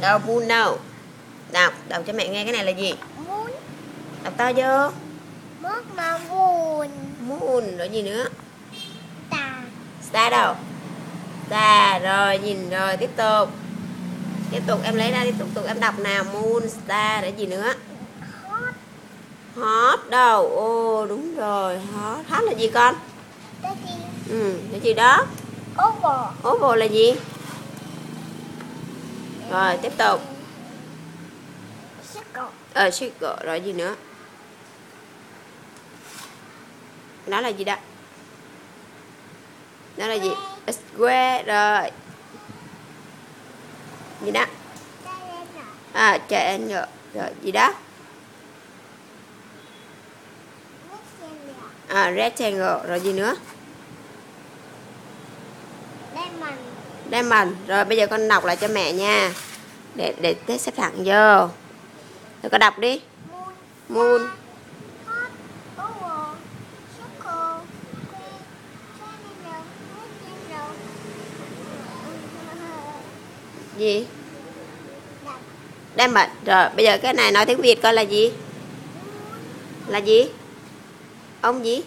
Đâu moon đâu. Đọc cho mẹ nghe cái này là gì? Moon. Đọc to vô. Mất mà moon. Moon rồi gì nữa? Star. Star đâu? Star rồi nhìn rồi tiếp tục. Tiếp tục em lấy ra tiếp tục em đọc nào. Moon, star để gì nữa? Hot. Hot đâu? Ô đúng rồi. Hot. Hot là gì con? Cái gì? Cái gì đó? Oval. Oval là gì? Rồi tiếp tục. Circle. Circle rồi gì nữa? Đó là gì đó? Đó là gì? Square rồi. Gì đó? Triangle. Rồi gì đó? Rectangle. Rồi gì nữa? Diamond. Rồi bây giờ con đọc lại cho mẹ nha. Để xếp thẳng vô. Rồi con đọc đi. Moon. Hot. Oval. Circle. Gì? Diamond. Rồi bây giờ cái này nói tiếng Việt coi là gì? Là gì? Ông gì?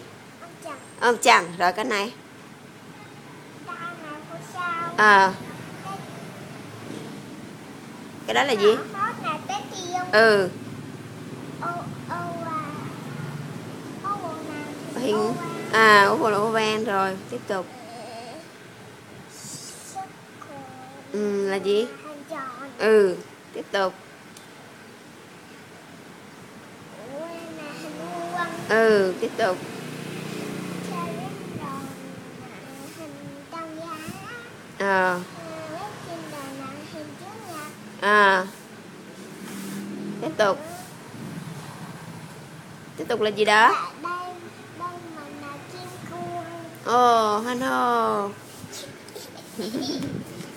Ông chẳng. Rồi cái này? Cái đó là gì? Hình. Oval rồi. Tiếp tục. Là gì? Tiếp tục. Tiếp tục. Tiếp tục. Tiếp tục là gì đó? Hoan hô.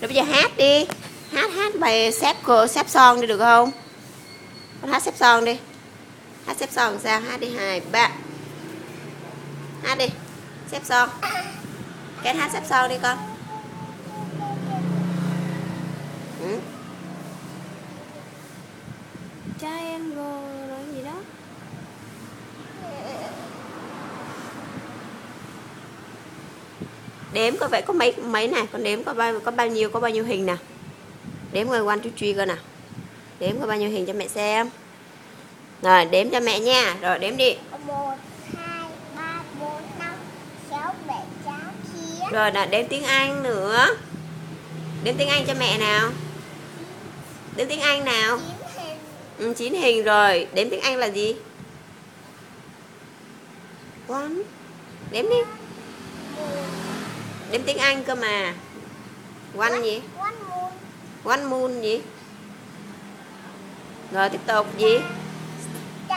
Rồi bây giờ hát đi. Hát bài xếp son đi được không? Con hát xếp son đi. Hát xếp son sao? Hát đi 2, 3. Hát đi. Xếp son. Cái hát xếp son đi con. Triangle rồi gì đó. Đếm có vẻ có mấy này, con đếm có bao nhiêu hình nè. Đếm coi 1, 2, 3 coi nào. Đếm có bao nhiêu hình cho mẹ xem. Rồi đếm cho mẹ nha. Rồi đếm đi. 1, 2, 3, 4, 5, 6, 7, 8, 9. Rồi là đếm tiếng Anh nữa. Đếm tiếng Anh cho mẹ nào. Đếm tiếng Anh nào. 9 hình rồi. Đếm tiếng Anh là gì? 1. Đếm đi. Đếm tiếng Anh cơ mà. One gì? One moon gì? Rồi tiếp tục gì?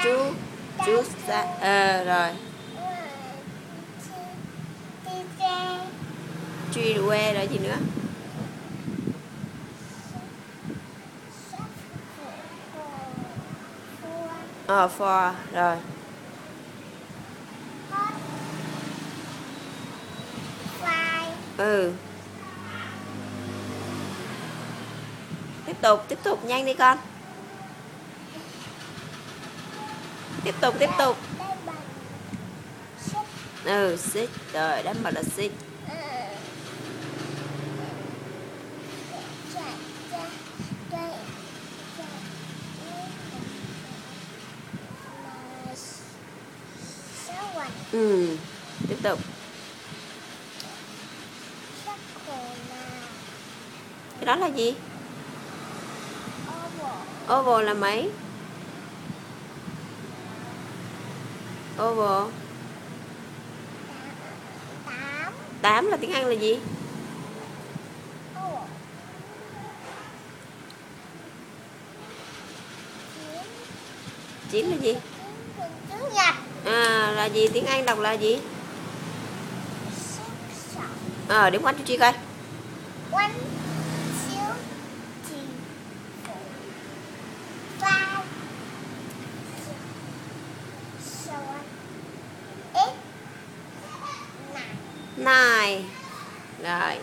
Chú rồi. Quay rồi gì nữa? For rồi. Tiếp tục nhanh đi con. Tiếp tục. Six rồi, đánh vào là six. Tiếp tục. Cái đó là gì? Oval là mấy? Oval 8 là tiếng Anh là gì? 9 là gì? Là gì? Tiếng Anh đọc là gì? Đếm 1, 2, 3 coi. 1, 2, 3, 4, 5, 6, 7, 8, 9. 9. Rồi.